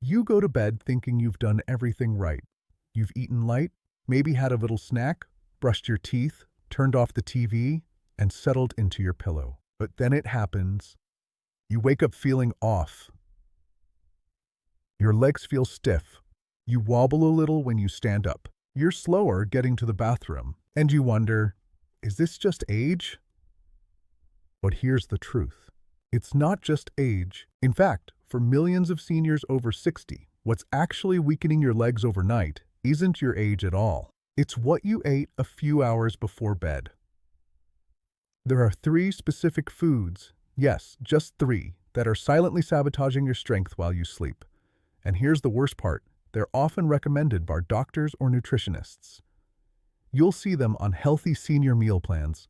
You go to bed thinking you've done everything right. You've eaten light, maybe had a little snack, brushed your teeth, turned off the TV, and settled into your pillow. But then it happens. You wake up feeling off. Your legs feel stiff. You wobble a little when you stand up. You're slower getting to the bathroom. And you wonder, is this just age? But here's the truth. It's not just age. In fact, for millions of seniors over 60, what's actually weakening your legs overnight isn't your age at all. It's what you ate a few hours before bed. There are 3 specific foods, yes, just 3, that are silently sabotaging your strength while you sleep. And here's the worst part. They're often recommended by doctors or nutritionists. You'll see them on healthy senior meal plans.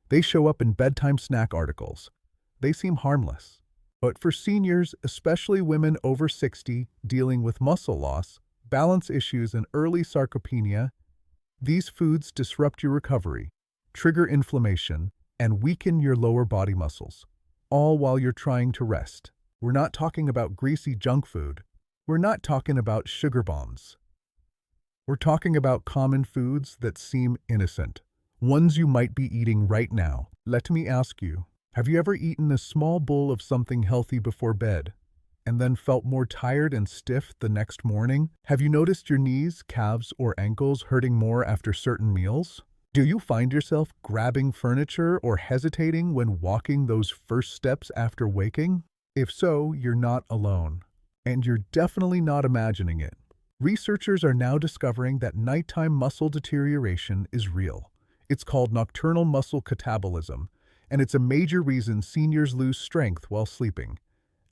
They show up in bedtime snack articles. They seem harmless. But for seniors, especially women over 60 dealing with muscle loss, balance issues, and early sarcopenia, these foods disrupt your recovery, trigger inflammation, and weaken your lower body muscles, all while you're trying to rest. We're not talking about greasy junk food. We're not talking about sugar bombs. We're talking about common foods that seem innocent, ones you might be eating right now. Let me ask you, have you ever eaten a small bowl of something healthy before bed and then felt more tired and stiff the next morning? Have you noticed your knees, calves, or ankles hurting more after certain meals? Do you find yourself grabbing furniture or hesitating when walking those first steps after waking? If so, you're not alone. And you're definitely not imagining it. Researchers are now discovering that nighttime muscle deterioration is real. It's called nocturnal muscle catabolism, and it's a major reason seniors lose strength while sleeping.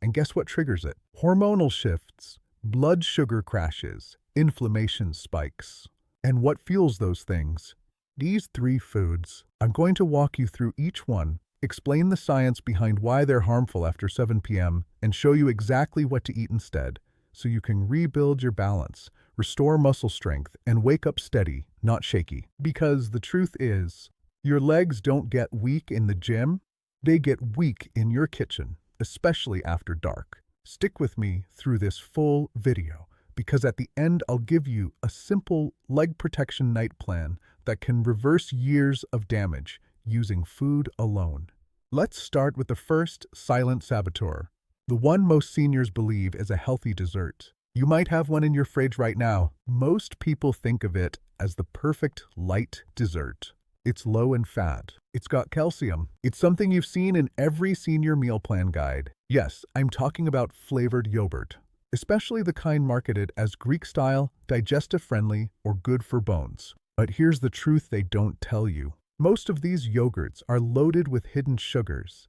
And guess what triggers it? Hormonal shifts, blood sugar crashes, inflammation spikes. And what fuels those things? These 3 foods. I'm going to walk you through each one, explain the science behind why they're harmful after 7 p.m., and show you exactly what to eat instead, so you can rebuild your balance, restore muscle strength, and wake up steady, not shaky. Because the truth is, your legs don't get weak in the gym, they get weak in your kitchen, especially after dark. Stick with me through this full video, because at the end I'll give you a simple leg protection night plan that can reverse years of damage using food alone. Let's start with the first silent saboteur, the one most seniors believe is a healthy dessert. You might have one in your fridge right now. Most people think of it as the perfect light dessert. It's low in fat. It's got calcium. It's something you've seen in every senior meal plan guide. Yes, I'm talking about flavored yogurt, especially the kind marketed as Greek-style, digestive-friendly, or good for bones. But here's the truth they don't tell you. Most of these yogurts are loaded with hidden sugars,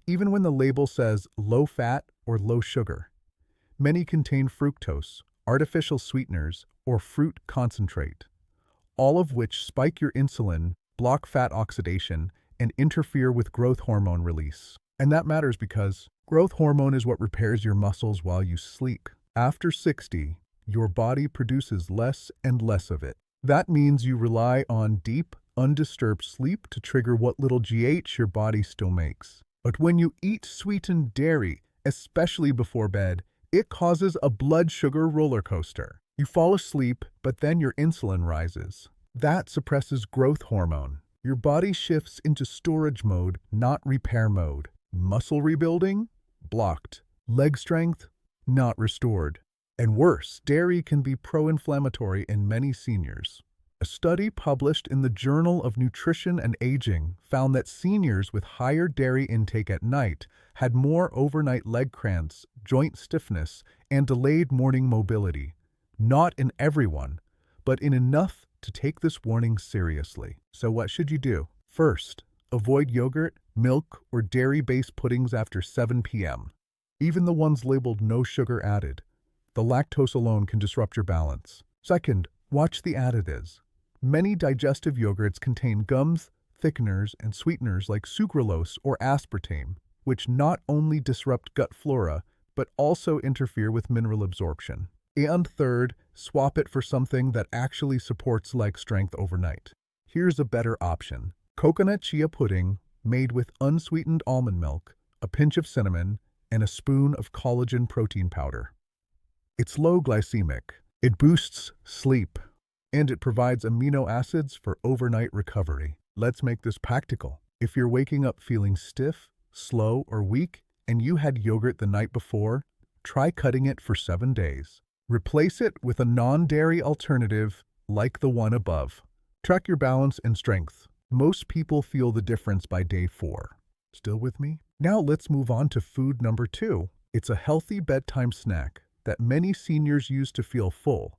even when the label says low fat or low sugar. Many contain fructose, artificial sweeteners, or fruit concentrate, all of which spike your insulin, block fat oxidation, and interfere with growth hormone release. And that matters because growth hormone is what repairs your muscles while you sleep. After 60, your body produces less and less of it. That means you rely on deep, undisturbed sleep to trigger what little GH your body still makes. But when you eat sweetened dairy, especially before bed, it causes a blood sugar roller coaster. You fall asleep, but then your insulin rises. That suppresses growth hormone. Your body shifts into storage mode, not repair mode. Muscle rebuilding? Blocked. Leg strength? Not restored. And worse, dairy can be pro-inflammatory in many seniors. A study published in the Journal of Nutrition and Aging found that seniors with higher dairy intake at night had more overnight leg cramps, joint stiffness, and delayed morning mobility. Not in everyone, but in enough to take this warning seriously. So what should you do? First, avoid yogurt, milk, or dairy-based puddings after 7 p.m. Even the ones labeled no sugar added. The lactose alone can disrupt your balance. Second, watch the additives. Many digestive yogurts contain gums, thickeners, and sweeteners like sucralose or aspartame, which not only disrupt gut flora, but also interfere with mineral absorption. And third, swap it for something that actually supports leg strength overnight. Here's a better option. Coconut chia pudding made with unsweetened almond milk, a pinch of cinnamon, and a spoon of collagen protein powder. It's low glycemic. It boosts sleep, and it provides amino acids for overnight recovery. Let's make this practical. If you're waking up feeling stiff, slow, or weak, and you had yogurt the night before, try cutting it for 7 days. Replace it with a non-dairy alternative like the one above. Track your balance and strength. Most people feel the difference by day 4. Still with me? Now let's move on to food number 2. It's a healthy bedtime snack that many seniors use to feel full,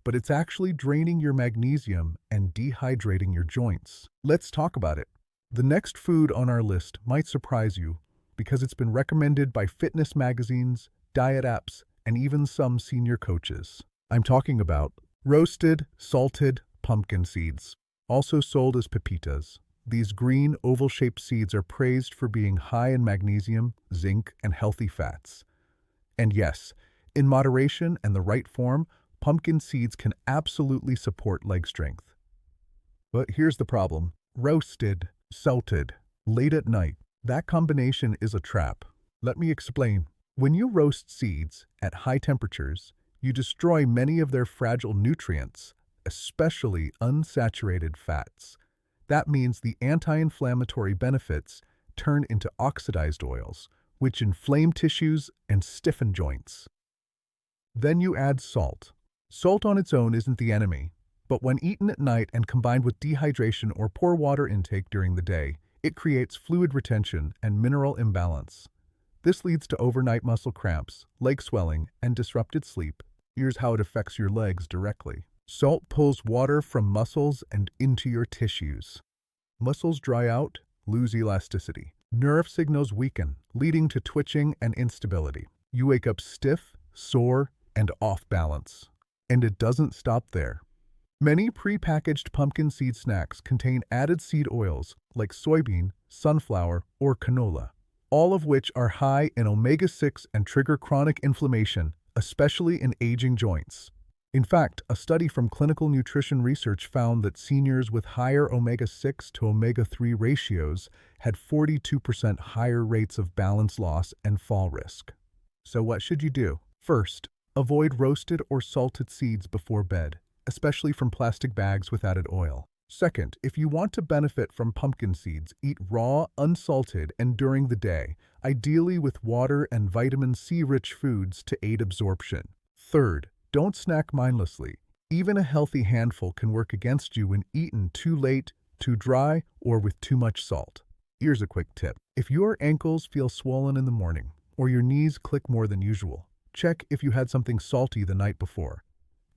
but it's actually draining your magnesium and dehydrating your joints. Let's talk about it. The next food on our list might surprise you because it's been recommended by fitness magazines, diet apps, and even some senior coaches. I'm talking about roasted, salted pumpkin seeds, also sold as pepitas. These green, oval-shaped seeds are praised for being high in magnesium, zinc, and healthy fats. And yes, in moderation and the right form, pumpkin seeds can absolutely support leg strength. But here's the problem. Roasted, salted, late at night. That combination is a trap. Let me explain. When you roast seeds at high temperatures, you destroy many of their fragile nutrients, especially unsaturated fats. That means the anti-inflammatory benefits turn into oxidized oils, which inflame tissues and stiffen joints. Then you add salt. Salt on its own isn't the enemy, but when eaten at night and combined with dehydration or poor water intake during the day, it creates fluid retention and mineral imbalance. This leads to overnight muscle cramps, leg swelling, and disrupted sleep. Here's how it affects your legs directly. Salt pulls water from muscles and into your tissues. Muscles dry out, lose elasticity. Nerve signals weaken, leading to twitching and instability. You wake up stiff, sore, and off balance. And it doesn't stop there. Many pre-packaged pumpkin seed snacks contain added seed oils like soybean, sunflower, or canola, all of which are high in omega-6 and trigger chronic inflammation, especially in aging joints. In fact, a study from clinical nutrition research found that seniors with higher omega-6 to omega-3 ratios had 42% higher rates of balance loss and fall risk. So what should you do? First, avoid roasted or salted seeds before bed, especially from plastic bags with added oil. Second, if you want to benefit from pumpkin seeds, eat raw, unsalted, and during the day, ideally with water and vitamin C-rich foods to aid absorption. Third, don't snack mindlessly. Even a healthy handful can work against you when eaten too late, too dry, or with too much salt. Here's a quick tip. If your ankles feel swollen in the morning, or your knees click more than usual, check if you had something salty the night before.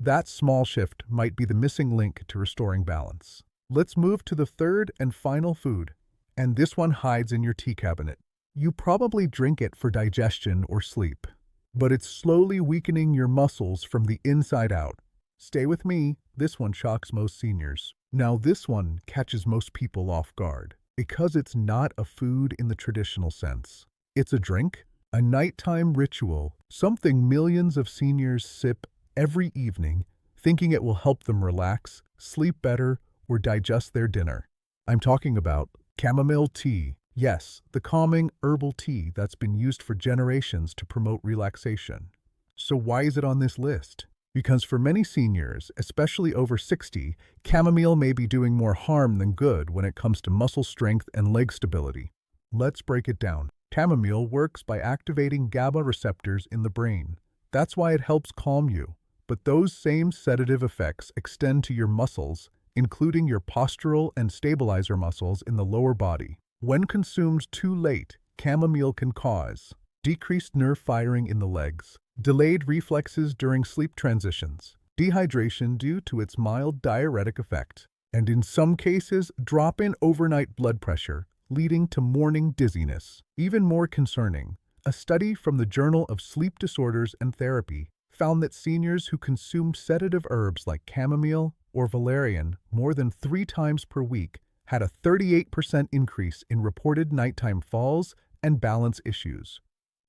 That small shift might be the missing link to restoring balance. Let's move to the third and final food, and this one hides in your tea cabinet. You probably drink it for digestion or sleep, but it's slowly weakening your muscles from the inside out. Stay with me, this one shocks most seniors. Now this one catches most people off guard, because it's not a food in the traditional sense. It's a drink, a nighttime ritual, something millions of seniors sip every evening, thinking it will help them relax, sleep better, or digest their dinner. I'm talking about chamomile tea. Yes, the calming herbal tea that's been used for generations to promote relaxation. So why is it on this list? Because for many seniors, especially over 60, chamomile may be doing more harm than good when it comes to muscle strength and leg stability. Let's break it down. Chamomile works by activating GABA receptors in the brain. That's why it helps calm you. But those same sedative effects extend to your muscles, including your postural and stabilizer muscles in the lower body. When consumed too late, chamomile can cause decreased nerve firing in the legs, delayed reflexes during sleep transitions, dehydration due to its mild diuretic effect, and in some cases, drop in overnight blood pressure, leading to morning dizziness. Even more concerning, a study from the Journal of Sleep Disorders and Therapy found that seniors who consumed sedative herbs like chamomile or valerian more than 3 times per week had a 38% increase in reported nighttime falls and balance issues.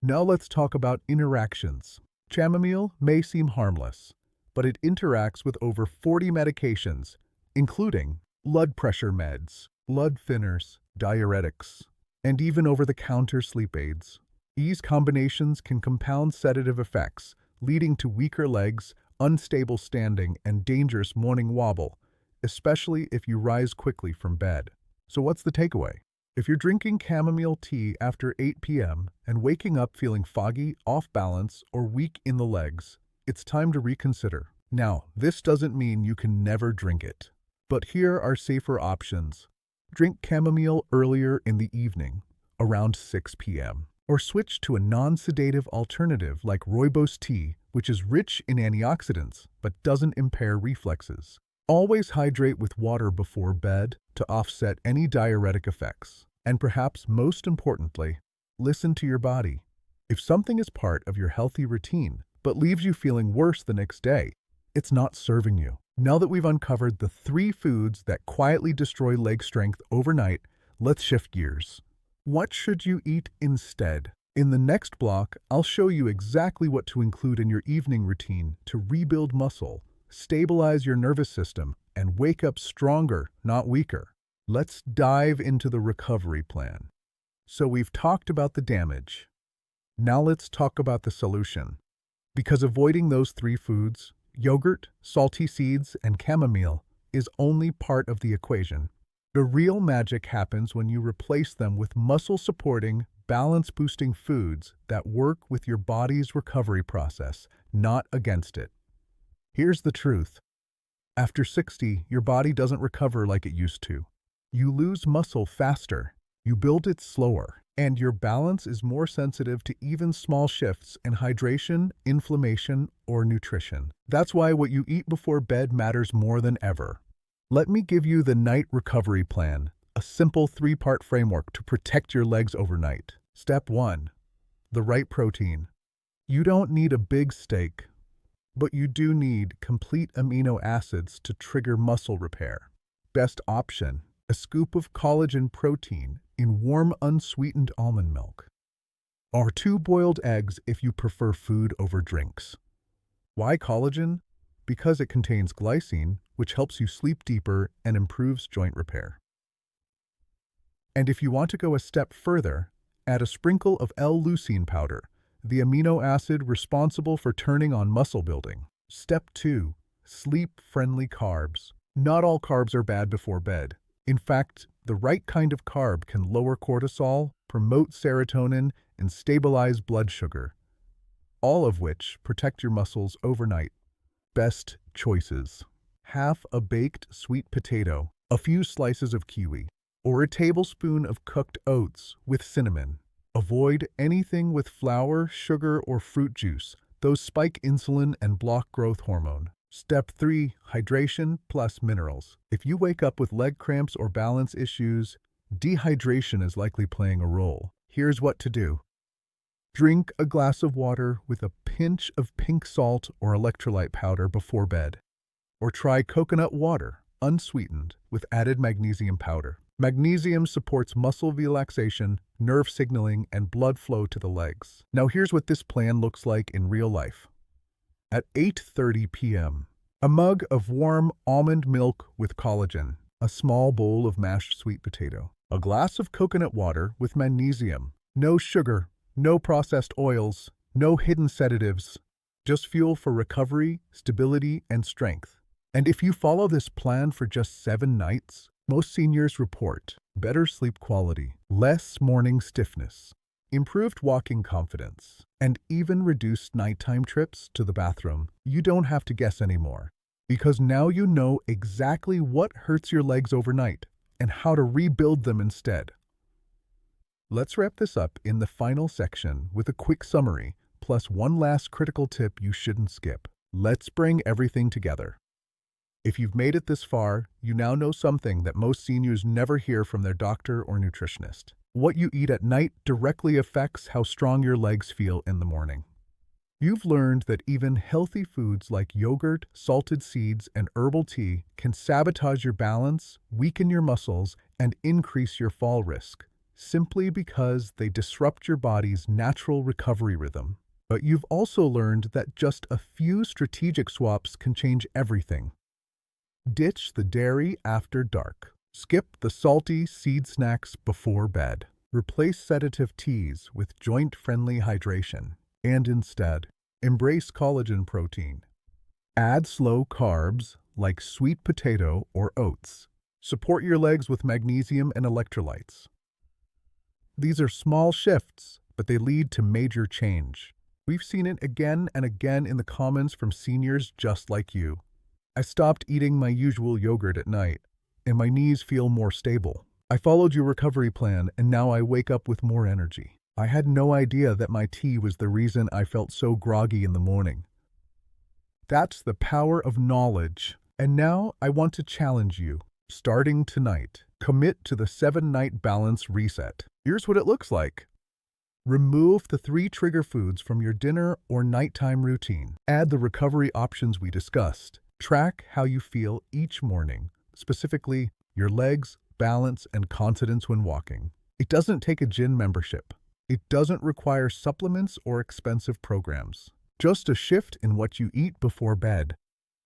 Now let's talk about interactions. Chamomile may seem harmless, but it interacts with over 40 medications, including blood pressure meds, blood thinners, diuretics, and even over-the-counter sleep aids. These combinations can compound sedative effects, leading to weaker legs, unstable standing, and dangerous morning wobble, especially if you rise quickly from bed. So what's the takeaway? If you're drinking chamomile tea after 8 p.m. and waking up feeling foggy, off balance, or weak in the legs, it's time to reconsider. Now, this doesn't mean you can never drink it. But here are safer options. Drink chamomile earlier in the evening, around 6 p.m. Or switch to a non-sedative alternative like rooibos tea, which is rich in antioxidants but doesn't impair reflexes. Always hydrate with water before bed to offset any diuretic effects. And perhaps most importantly, listen to your body. If something is part of your healthy routine but leaves you feeling worse the next day, it's not serving you. Now that we've uncovered the 3 foods that quietly destroy leg strength overnight, let's shift gears. What should you eat instead? In the next block, I'll show you exactly what to include in your evening routine to rebuild muscle, stabilize your nervous system, and wake up stronger, not weaker. Let's dive into the recovery plan. So we've talked about the damage. Now let's talk about the solution. Because avoiding those 3 foods, yogurt, salty seeds, and chamomile, is only part of the equation. The real magic happens when you replace them with muscle-supporting, balance-boosting foods that work with your body's recovery process, not against it. Here's the truth. After 60, your body doesn't recover like it used to. You lose muscle faster, you build it slower, and your balance is more sensitive to even small shifts in hydration, inflammation, or nutrition. That's why what you eat before bed matters more than ever. Let me give you the night recovery plan, a simple 3-part framework to protect your legs overnight. Step 1. The right protein. You don't need a big steak, but you do need complete amino acids to trigger muscle repair. Best option, a scoop of collagen protein in warm unsweetened almond milk. Or 2 boiled eggs if you prefer food over drinks. Why collagen? Because it contains glycine, which helps you sleep deeper and improves joint repair. And if you want to go a step further, add a sprinkle of L-leucine powder, the amino acid responsible for turning on muscle building. Step 2. Sleep-friendly carbs. Not all carbs are bad before bed. In fact, the right kind of carb can lower cortisol, promote serotonin, and stabilize blood sugar, all of which protect your muscles overnight. Best choices. Half a baked sweet potato, a few slices of kiwi, or a tablespoon of cooked oats with cinnamon. Avoid anything with flour, sugar, or fruit juice. Those spike insulin and block growth hormone. Step 3. Hydration plus minerals. If you wake up with leg cramps or balance issues, dehydration is likely playing a role. Here's what to do. Drink a glass of water with a pinch of pink salt or electrolyte powder before bed. Or try coconut water, unsweetened, with added magnesium powder. Magnesium supports muscle relaxation, nerve signaling, and blood flow to the legs. Now here's what this plan looks like in real life. At 8:30 p.m., a mug of warm almond milk with collagen, a small bowl of mashed sweet potato, a glass of coconut water with magnesium, no sugar, no processed oils, no hidden sedatives, just fuel for recovery, stability, and strength. And if you follow this plan for just 7 nights, most seniors report better sleep quality, less morning stiffness, improved walking confidence, and even reduced nighttime trips to the bathroom. You don't have to guess anymore, because now you know exactly what hurts your legs overnight and how to rebuild them instead. Let's wrap this up in the final section with a quick summary, plus one last critical tip you shouldn't skip. Let's bring everything together. If you've made it this far, you now know something that most seniors never hear from their doctor or nutritionist. What you eat at night directly affects how strong your legs feel in the morning. You've learned that even healthy foods like yogurt, salted seeds, and herbal tea can sabotage your balance, weaken your muscles, and increase your fall risk, simply because they disrupt your body's natural recovery rhythm. But you've also learned that just a few strategic swaps can change everything. Ditch the dairy after dark. Skip the salty seed snacks before bed. Replace sedative teas with joint-friendly hydration. And instead, Embrace collagen protein. Add slow carbs like sweet potato or oats. Support your legs with magnesium and electrolytes. These are small shifts, but they lead to major change. We've seen it again and again in the comments from seniors just like you. I stopped eating my usual yogurt at night, and my knees feel more stable. I followed your recovery plan, and now I wake up with more energy. I had no idea that my tea was the reason I felt so groggy in the morning. That's the power of knowledge. And now I want to challenge you. Starting tonight, commit to the 7-night balance reset. Here's what it looks like. Remove the 3 trigger foods from your dinner or nighttime routine. Add the recovery options we discussed. Track how you feel each morning, specifically your legs, balance, and confidence when walking. It doesn't take a gym membership. It doesn't require supplements or expensive programs. Just a shift in what you eat before bed.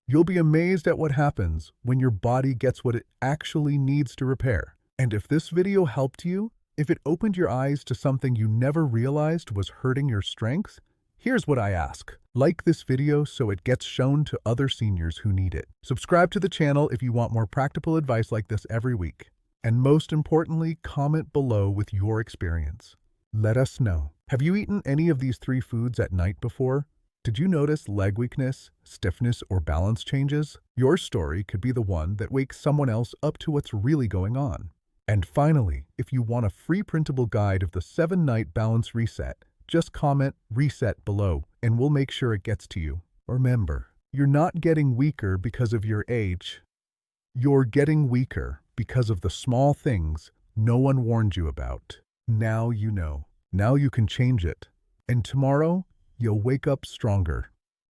You'll be amazed at what happens when your body gets what it actually needs to repair. And if this video helped you, if it opened your eyes to something you never realized was hurting your strength, here's what I ask. Like this video so it gets shown to other seniors who need it. Subscribe to the channel if you want more practical advice like this every week. And most importantly, comment below with your experience. Let us know. Have you eaten any of these 3 foods at night before? Did you notice leg weakness, stiffness, or balance changes? Your story could be the one that wakes someone else up to what's really going on. And finally, if you want a free printable guide of the 7-night balance reset, just comment "reset" below and we'll make sure it gets to you. Remember, you're not getting weaker because of your age. You're getting weaker because of the small things no one warned you about. Now you know. Now you can change it. And tomorrow, you'll wake up stronger.